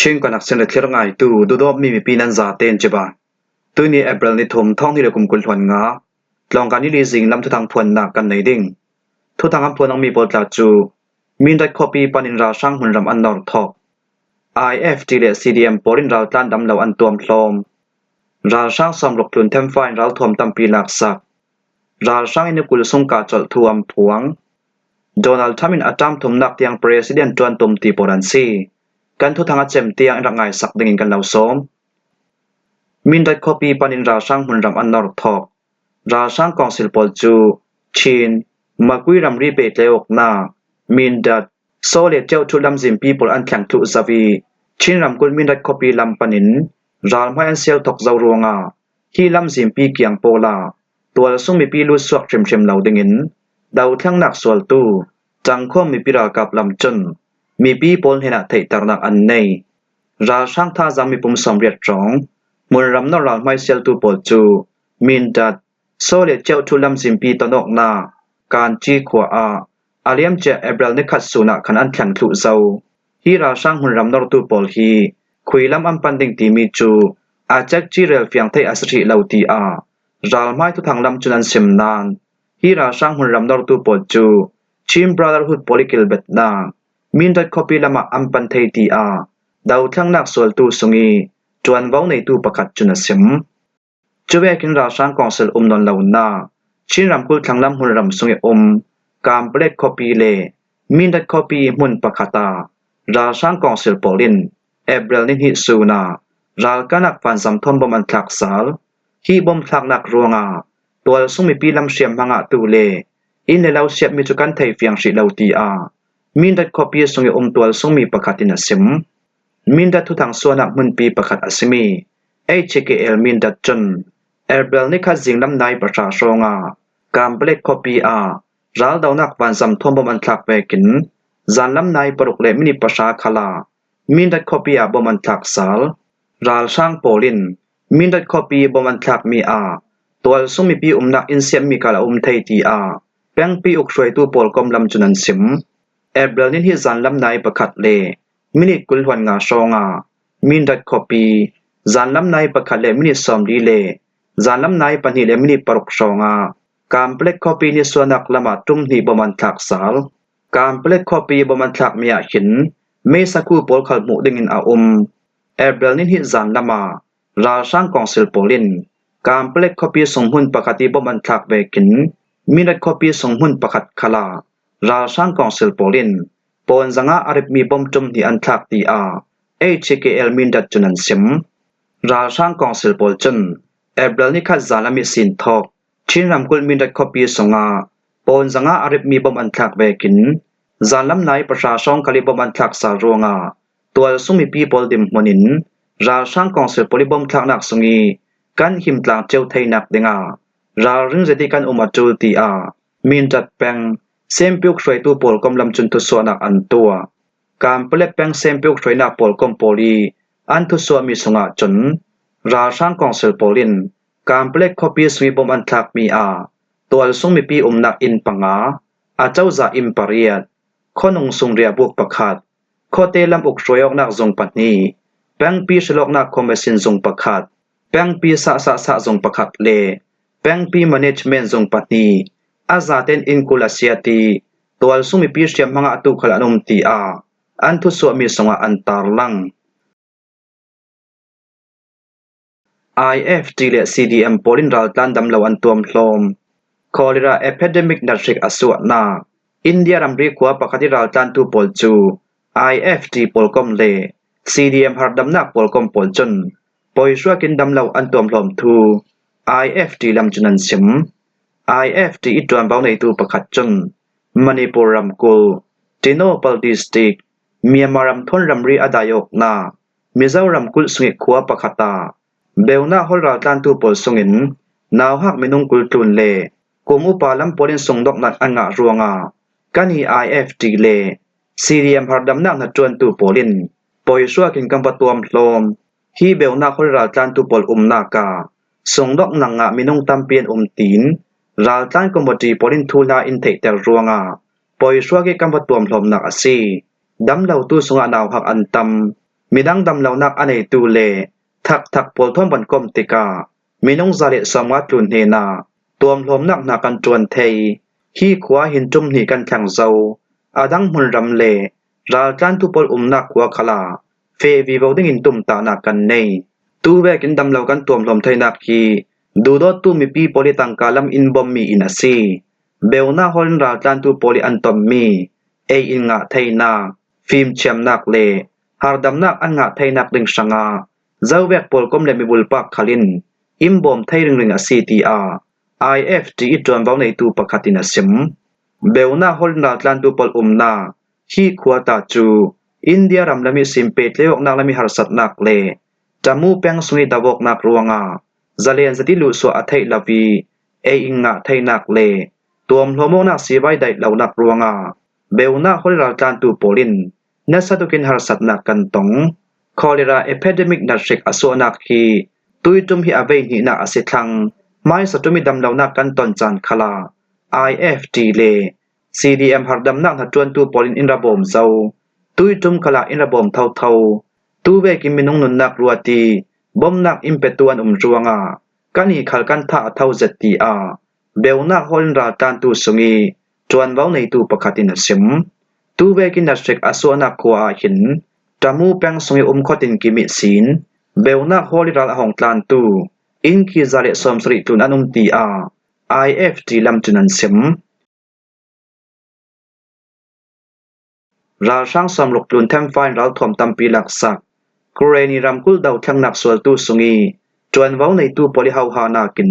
ชิงกันักเสนอเทรง่ายตูดูดอบมีปีนันซาเตนจิบะตัวนี้เอเปริลนิทมท่องที่เรกุมกุลทวนงาลองการนี้ลีซิงลำทุทางพวนนักกันในดิ่งทุทางอำพวนต้องมีบทลาจูมีนได้คอปีปันินราช่างหุ่นรำอันนอร์ทอก IFT และ CDM ปอรินราวต้านดำเหล่าอันตัวมพลอมราช่างสำรกลุนเทมไฟน์ราวทวมตำปีหลักศักราช่างอินกุลสงกาจลทวมพวงโดนัลด์ทรัมป์อัตามทุมนักยังประธานจวนตุมตีโปรันซีกันทุทางเจมเตียงรังไงสักดึงกันเหล่าสมมินได้คอปีปันินราช่างหุ่นรำอันนอร์ทอกราช่างกองศิลปอลจูชีนมากุยรำรีเปตเลอกนามินดัดโซเลเจ้าทุลำซิมปีปอลอันแข็งทุซาวีชินรำกุลมินได้คอปีลำปันินรามให้อันเซลตกเจ้ารัวงาฮีลำซิมปีเกียงโปลาตัวสุ่มมีปีลุสวกเฉมเหล่าดึงินดาวทั้งนักสวลตูจังข้อมีปีรากับลำจนมีปีปนเห็นเถิดตระหนักอันในราช่างท่าจำมีปุ่มสำเร็จร้องมุนรำนรไม่เซลตูปอจูมินดัดโซเลเจ้าทุลำซิมปีตนอกนาการจีขวาอาเลียมเจเอเบรลนิคัสสุนักขันอันแข็งทุเจ้าฮีราช่างหุ่นรำนรตูปอลฮีคุยลำอันปันดิงตีมีจูอาจักจีเรลเฟียงไทยอัสรีเหล่าตีอาราลไม่ทุทางลำจุนันเซมนานฮีราช่างหุ่นรำนรตูปอจูชิมบราดาร์ฮุดโพลิกิลเบตนามินดัดคอปีลำอันปันไทยตีอาดาวทั้งนักสวลตูสุงีจวนเว้าในตูประคัดจุนเซมจูเวกินราช่างกองเซลนนเหล่านาชินรำกุลทั้งลำหุ่นรำสุงีการเปลกคอปีเลมินดัดคอปีมุนประคตาราช่างกองเซลปอลินเอเบรลนิฮิสูนาราลกันักฟันสัมทอมบมันทักสาลฮีบมทักนักรัวงาตัวสุมีปีลำเชียมมังะตูเลอินในเราเสียบมีจุกันไทยเฟียงสิเหล่าตีอามินดัดคอปีสุงีตัวสุมีประคตินสิมมินดัดทุทางส่วนนักมุนปีประคตอสิมีHKL มินดัดจนเอเบรลนิคัดจิงลำนายประชาชงาการเปลกคอปีอาราลดาวนักวันสัมทอมบมันทักเวกินจานลำนายปรุกเลมินิประชาคลามินดัดคอปีอาบมันทักสาลราลช่างโปลินมินดัดคอปีบมันทักมีอาตัวสุมีปีนักอินเซียมมีกาลไทยตีอาแปงปีอุกช่วยตูปอลกอมลำจุนันสิมเอเบรลนิฮิจานลำนายประคัดเลมินิกุลหวนงาชงามินดัดคอปีจานลำนายประคัดเลมินิสอมดีเลจานลำนายปนิเลมินิปรุกชงาการเปลกคอปีนิส่วนนักละมาตุมที่บมันทักสาลการเปลกคอปีบมันทักมีอาหินเมสักูปอลขลมุดิงินอาเอเบรลนิฮิจานละมาราช่างกองศิลปอลินการเปลกคอปีสงหุ่นประคติบมันทักเวกินมิดัดคอปีสงหุ่นประคัดคลาราช่างกองศิลปอลินปอนจังอาริบมีบมจุมที่อันทักตีอาHKL มินดัดจุนันสิมราช่างกองศิลปอลจนเอเบรลนิคัดจาลามิสินทอกชินรำกุลมินดัดคอปีสงาปอนจังอาริบมีบมอันทักเวกินจาลำนายประชาชนคลิบมอันทักสารวงาตัวสุมีปีปอลดิมมนินราช่างกองศิลปอลิบมทักนักสุงีกันหิมตลางเจ้าไทยนักดิงาราริงเจติกันอุมาจูตีอามินดัดแปงเซมพิวช่วยตูปอลกำลำจุนทุสวนักอันตัวการเปลกแปงเซมพิวช่วยนักปอลกอมโปลีอันทุสวมีสงาจนราช่างกองเซลปอลินการเปลกคอปีสวีบมอันทักมีอาตัวสุมีปีนักอินปังอาอาเจ้าจาอิมปารียดข้อนงสุงเรียบุกประคัดข้อเตลำอกช่วยออกนักจงปัตนีแปงปีฉลอกนักคอมเมสินจงประคัดแปงปีสะจงประคัดเลแปงปีแมเนจเมนต์จงปัตนีอาซาเตนอินกุลาเซียตีตัวสุมีปีเชียมมังอาตุขลานุมตีอาอันทุสวมีสงาอันตาร์ลัง IFT และ CDM ปอลินราลตันดำเหล่าอันตัวมลมคอเลราเอพิเดมิกนัดริกอสวนาอินเดียรัมรีขวาปกติราลตันตูปอลจู IFT ปอลกอมเล CDM หาดำนักปอลกอมปอลจนปอยชัวกินดำเหล่าอันตัวมลมทู IFT ลำจุนันสิมIFT อิจวนเบาในตูประคัดจนมณีปุรัมกุลติโนปัลดิสติกเมียมารัมทนรัมรีอดายกนามิเจ้ารัมกุลสุงิขวาประคัตาเบลนาฮอลราตันตูปอลสุงินนาวหักมินุงกุลตุนเลกุมอุปาลัมปอลินส่งดอกนัดอันงะรัวงากันฮี IFT เลซีเรียมหาดำนักนัดจวนตูปอลินปอยชัวกินกัมปะตวมพลอมฮีเบลนาฮอลราตันตูปอลนากาส่งดอกนังงะมินุงตัมเปียนตีนราลตันกมบดีปอลินทูลาอินเทเตอร์รัวงาปอยชัวกิกัมปะตวมพลอมนักอสีดำเหล่าตู้สงะนาวหักอันตัม มีดังดำเหล่านักอันไหนตูเลทักปลท่อมบันกมติกามีน้องซาเลสมวัตรุนเฮนาตัวมลมนักนากันจวนเทยขี้ขวาหินจุ่มหีกันแข่งเจ้าอาดังหุนรำเลราจันทุปลนักหัวขลาเฟวีวดิ้งตุ่มตานักกันเนตูเวกินดำเหล่ากันตัวมลมไทยนักฮีดูดอตูมีปีโปลิตังกาลัมอินบอมมีอินาซีเบลนาฮอลราจันทุปลิอันตอมมีอินงะไทยนาฟิล์มเชมนักเลหาดำนักอันงะไทยนักดึงสังาเจ้าเวกปลกมเลมีบุลปักขลินอิมบอมไทยรึงอซีทีอาIFT จวนเว้าในตูปะคัตินะซิมเบลนาฮอลนาตลันตูปลนาฮีขวาตาจูอินเดียรำละมีซิมเปตเลวกนักละมีหารสัตนักเลจมูแปงสุนิดาวกนักรวงาจะเลียนสติลุสวะไทยลาวีอิงะไทยนักเลตัวมโลโมนักสีไว้ได้เหล่านักรวงาเบลนาฮอลราตลันตูปลินนัสตุกินหารสัตนักกันตงคอเลราเอพิเดมิกนักเชกอสวนักฮีตุยจุมฮีอเวหินาอสิทังไม่สตุมิดำเหล่านักกันตอนจานคลา IFT เล CDM หาดำนักหัดจวนตูปลินอินระบมเจ้าตุยจุมคลาอินระบมเท่าตูเวกิมินงนุนนักรัวตีบ่มนักอิมเปตวนจวงากันฮีขัลกันท่าเท่าเจตีอาเบลนักฮอลราตานตูสงีจวนเว้าในตูปะคัตินซิมตูเวกินนักเชกอสวนักขวาหินจมูแปงสงีขอตินกิมิศีนเบลนักฮอลิราหองตลานตูอินคีซาเลสอมสริตุนอนุมตีอา IFT ลำจุนันซิมราช่างสมลกตุนแทมไฟเราถ่อมตำปีหลักศักกรณีรำกุลดาวทั้งนักสวลตูสุงีจวนเว้าในตูปลิฮาวฮานากิน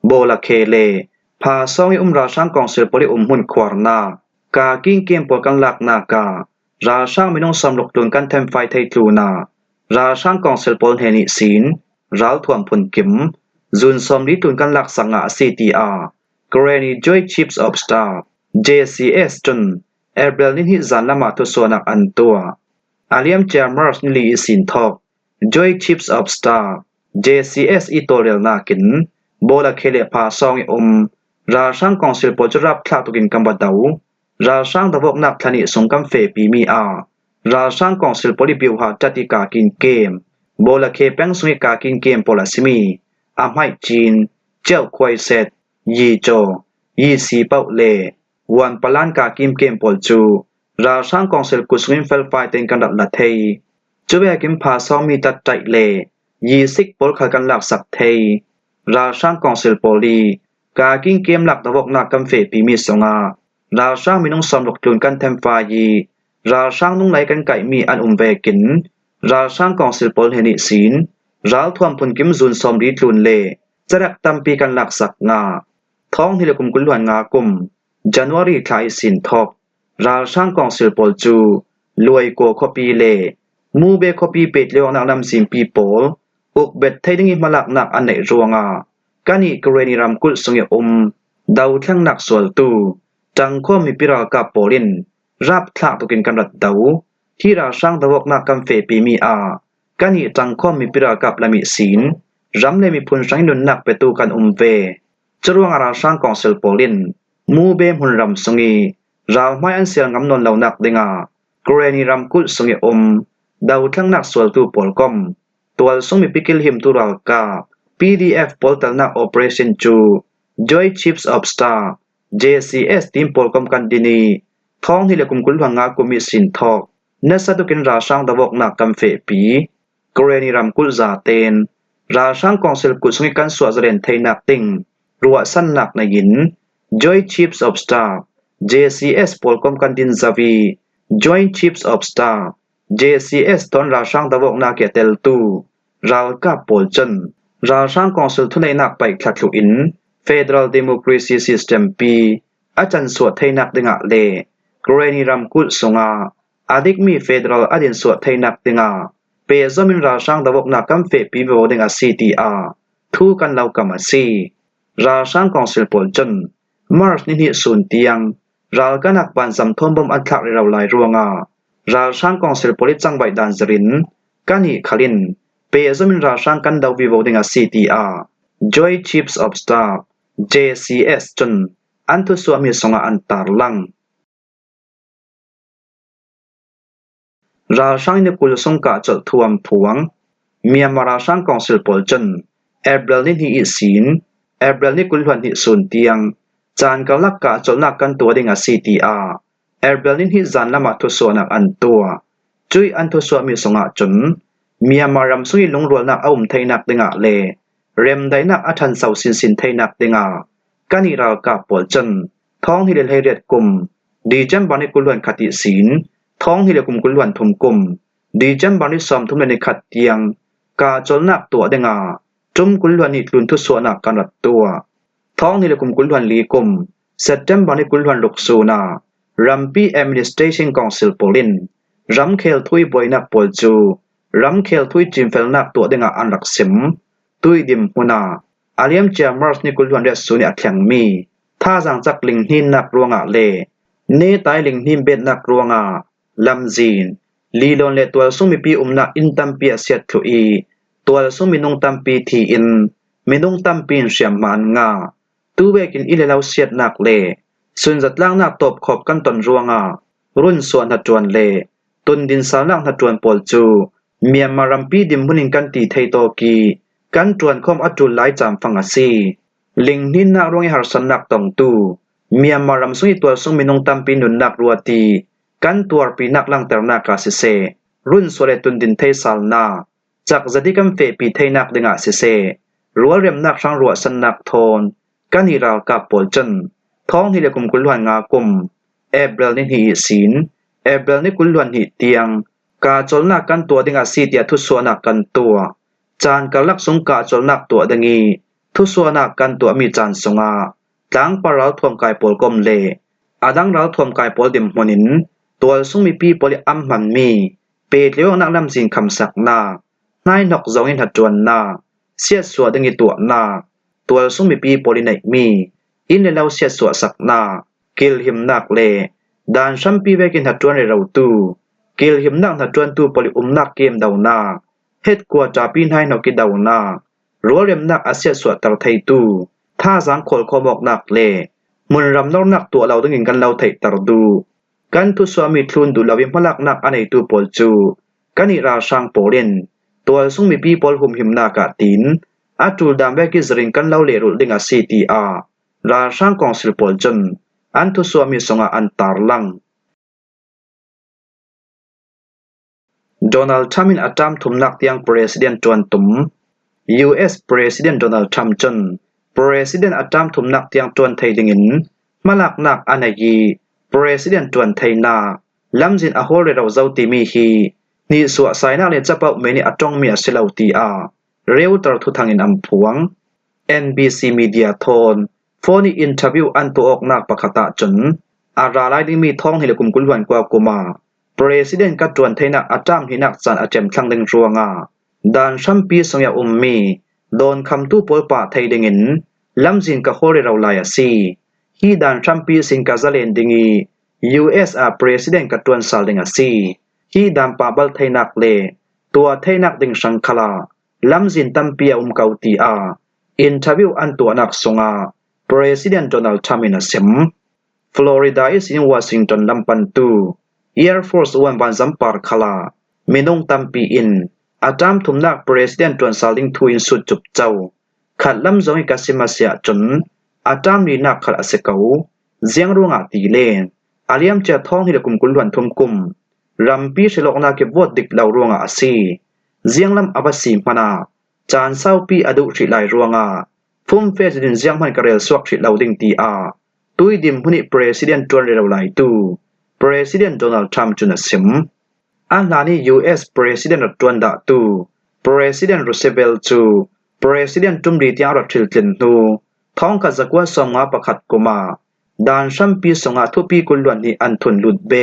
โบลาเคเลพาซองราช่างกองเสือปลิหุ่นควารนากากิ้งเกมปกันหลักนาการาช่างไม่น้องสมลกตุนกันแทมไฟไทตูนาราช่างกองเสือปลเฮนิศีนเราถ่วมพลกิมจุนสมลิตุนกันหลักสังอา CTR Granny Joy Chips of Star JCS จนเอเบลนิฮิจันละมาทุสวนักอันตัวอาเลียมเจมร์สนิลีสินทอก Joy Chips of Star JCS อีตัวเรลนากินโบลาเคเลพาซองราช่างกองเสือปจรับคลาตุกินกัมบัดดาวราช่างตะวกนักทนิสงกัมเฟปีมีราช่างกองเสือปลิบิวหาจัติกากินเกมโบลาเคแป้งสุนิกากินเกมโปลาซิมีอาไมจีนเจ้าควายเซตยีโจยีสีเป้าเลวันปลานกากินเกมโปลจูราช่างกองเซลกุสวินเฟลไฟเต็งกันดับละเทยจูเวกิมพาซองมีตัดใจเลยีสิกโปลขัดกันหลักสักเทยราช่างกองเซลโปลีกากินเกมหลักตะวกนักกัมเฟปีมีสงาราช่างมีน้องสมลกจุนกันเทมฟายีราช่างนุ่งไหลกันไก่มีอันเวกินราช่างกองเซลโปลเฮนิศีนราท่วมพลกิมจุนสมรีตุนเลจะรักตำปีกันหลักสักงาท้องที่เลกุมกุลวนงากุมจันวารีคลายสินทอกราช่างกองเสือปอลจูลวยโกคปีเลมูเบคปีเป็ดเลวนักนำสิมปีโปลอุกเบ็ดไทยดิ้งมาหลักหนักอันไหนรวงกานีกรณีรำกุลสงยดาวทั้งหนักสวลตูจังข้อมีปิรากับโปลินรับทลักตุกินกันรัดดาวที่ราช่างตะวกนักกัมเฟปีมีกานีจังข้อมีปิรากับละมิศีนรำเลมีพุนสังนุนนักเปตูกันเวจรวงราช่างกองเซลโปลินมูเบมหุนรำสงีราวไม่อันเสียงงำนนเหล่านักเดงกรณีรำกุลสงยดาวทั้งนักสวลตูปอลกอมตัวสงมีปิกิลหิมตุรัลกา PDF ปอลตัลนัก Operation จู Joy Chips of Star JCS ทีมปอลกอมกันดินีท้องที่เลกุมกุลหังงากุมิสินทอกนัสตุกินราช่างตะวกนักกัมเฟปีกรณีรำกุลซาเตนราช่างกองเซลกุลสงิกันสวดเรนไทยนักติงรัวสั้นนักในหิน Joy Chips of Star JCS ปอลกอมกันดินซาวี Joy Chips of Star JCS ตอนราช่างตะวกนักเกเตลตูราลกับปอลจันราช่างกองเซลทุนในนักไปคลักลุอิน Federal Democracy System ปีอาจารย์สวดไทยนักดึงเลกรณีรำกุลสงอาดิกมี Federal อดินสวดไทยนักดึงเปซอมินราช่างตะวกนักกัมเฟปีโวดึงCTR ทูกันเหล่ากรรมซีราช่างกองเซลปอลจันมาร์สนิหิสุนเตียงราลกันนักปันสำทมบมอันทักเราลายรวงราช่างกองเซลปอลิจังใบดันจรินกันหิขลินเปซอมินราช่างกันดาววิโวดึงCTR Joy Chips of Star JCS จนอันทุสวมีสงอันตารลัง ราช่างนิกุลสงกะจดทวมพวงเมียมาราช่างกองสิลปอลจนเอเบรลินฮีอิศีนเอเบรลิกุลวันฮิสุนเตียงจานกะลักกะจดลักกันตัวดิงาซีตีอาเอเบรลินฮีจานละมาทุสวนักอันตัวจุยอันทุสวมีสงะจนเมียมารำสุยลงรัวนักอุ่มไทยนักดิงาเลเรมไดนักอัทันเสาสินไทยนักดิงากานิรากาปอลจนท้องฮิเลเรียดกุมดีจัมบานิกุลวันขัดศีลท้องฮิเลกุมกุลวันทุมกุมดีจัมบานิสอมทุมเลนขัดเตียงกาจลนักตัวดิงาจุมกุลวันฮิลุนทุสวนักกันรัดตัวท้องฮิเลกุมกุลวันลีกุมเซตเทมบานิกุลวันลุกซูนารัมปีแอดมินิสเตชันกองซิลโปลินรัมเคลทุยบอยนักปอลจูรัมเคลทุยจิมเฟลนักตัวดิงาอันรักซิมตุยดิมหุนาอาเลียมเจามารสนิกุลวันเรสุนีอัดแข็งมีท่าสังจักลิงหินนักรวงเลเนตายลิงหิมเบ็ดนักรวงลำจีนลีลอนเลตัวสุมีปีนักอินตัมปีเสียทุอีตัวสุมีนงตัมปีทีอินมีนงตัมปีเสียมมันงาตูเวกินอิเลลาเสียดนักเลสุนจัดล่างนักตบขอบกันตนรวงรุ่นส่วนหัดจวนเลตุนดินสาวล่างหัดจวนปอลจูเมียมารัมปีดิมบุนิงกันตีไทโตกีกันจวนคอมอัจุลไลจามฟังอาซีลิงนินนักรวงหารสันนักตองตูเมียมารำสุยตัวสุมินงตัมปีนุนนักรัวตีกันตัวปีนักลังเตอร์นักกาสิเซรุ่นสวเลตุนดินเทสาลนาจากจดิกัมเฟปีเทนักดิงาสิเซรัวเรียมนักช่างรัวสันนักโทนกันฮิราวกับปอลจันท้องฮิเลกุมกุลวันงากุมเอเบรลนิฮีศีนเอเบรลนิกุลวันฮิเตียงกาจลนักกันตัวดิงาซีเตียทุสวนักกันตัวจานกะลักสงกาจลนักตัวดังีทุสวนักกันตัวมีจานสงาดังปะเราทวมกายปอลกมเลอาดังเราทวมกายปอลดิมหนินตัวสุงมีปีปอลอัมมันมีเปดเลี้ยวนักลำสิงคำสักนานายนกจงอินหัดจวนนาเสียสวดังีตัวนาตัวสุงมีปีปอลในมีอินเลเราเสียสวสักนากิลหิมนักเลดานชัมปีเวกินหัดจวนในเราตูกิลหิมนักหัดจวนตูปอลนักเกมดาวนาเฮ็ดกว่าจาปีนให้นกิดาวนารัวเรียมนักอาเซียสวตรไทยตูท่าสังโคลขบอกนักเลมุนรำนอกนักตัวเราต้องกินกันเราไทยตรดูกันทุสวามีทุนดูลาวิมพลักนักอันไหนตูปอลจูกันอิราช่างโปเรนตัวสุงมีปีปอลหุมหิมนากาตินอาจูดามเวกิสริงกันเราเลรุดิงาซีตีอาราช่างกองสิลปอลจนอันทุสวามีสงอันตารลังโดนัลด์ทรัมป์อัตามทุมนักเตียงประธานจวนตุม US President Donald Trump จน President อัตามทุมนักเตียงจวนไทยดิงินมาลักนักอันยี President จวนไทยนาลำจินอโหเรเราเจ้าตีมีฮีนี่สวะสายนักเรียนจะเป่าเมนี่อัตจงมีอสิลาวตีอาเร็วตรทุทางอินอัมพวง NBC Media โทนโฟนี่อินเทอร์วิวอันตัวออกนักปะขะตะจนอาราไลดิมีท้องให้เลกุมกุลวันกว่ากุมาPresident กัดจวนไทยนักอาจามหินักจันอาเจมทั้งดึงรัวงาดานชัมปีสงยามีโดนคำตู้ปอลป่าไทยดึงินลำจินกะโฮเรเราลายซีฮีดานชัมปีสิงกาซาเลนดึงี US President กัดจวนสาลดึงซีฮีดานปาบัลไทยนักเลตัวไทยนักดึงสังคลาลำจินตัมปีเกาตีอาอินทวิวอันตัวนักสงา President Donald Trump อินเซม Florida is in Washington ลำปันตูAir Force One บันซัมปาร์คลามินงตัมปีอินอาจามทุมนัก President จวนสาลิงทูอินสุดจุบเจ้าขัดลำจงอิกาซิมาเสียจนอาจามลีนักขัดอาเซกาวเจียงรุ่งอาตีเลนอาเลียมเจท้องฮิเลกุมกุลวันทุมกุมรัมปีฉลองนาเก็บวดดิกเหล่ารุ่งอาซีเจียงลำอับสีมานาจานเศร้าปีอดุชิไลรุ่งอาฟุ่มเฟสดินเจียงมันกระเรลสวกชิเหล่าดิงตีอาตุยดิมพุนิ President จวนเรลไลตูPresident Donald Trump จุนเซมอันลานี US President จวนดาตู President Roosevelt จู President จุมดีที่รัฐทิลตินตูท้องกัจกว่าสงาประคัดกุมาดานชัมปีสงาทุปีกุลวันนี้อันทุนลุดเบ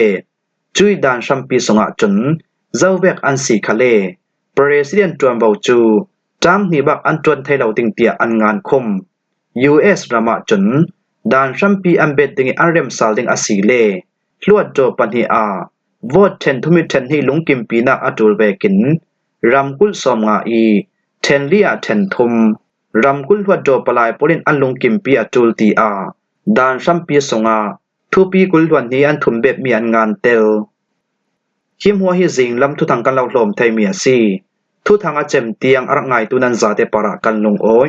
จุยดานชัมปีสงาจนเจ้าเวกอันสีคาเล President จวนเบาจูจามนีบักอันจวนไทยเหล่าติงเตียอันงานคม US รามาจนดานชัมปีอันเบ็ดดิงอันเรมสาลดิงอาศีเลลวดโจปันฮีอาวอดเทนทุมิเทนฮีลุงกิมปีนักอจูลเวกินรำกุลสอมงาอีเทนลีอาเทนทุมรำกุลลวดโจปลายปลินอันลุงกิมปีอจูลตีอาดานชัมปีสงาทุปีกุลวันนี้อันทุมเบ็ดมีอันงานเตล หิมหัวหิจิงลำทุทังกันเล่าลมไทยเมียซีทุทังอาเจมเตียงอรักไงตุนันซาเตปะระกันลงโอย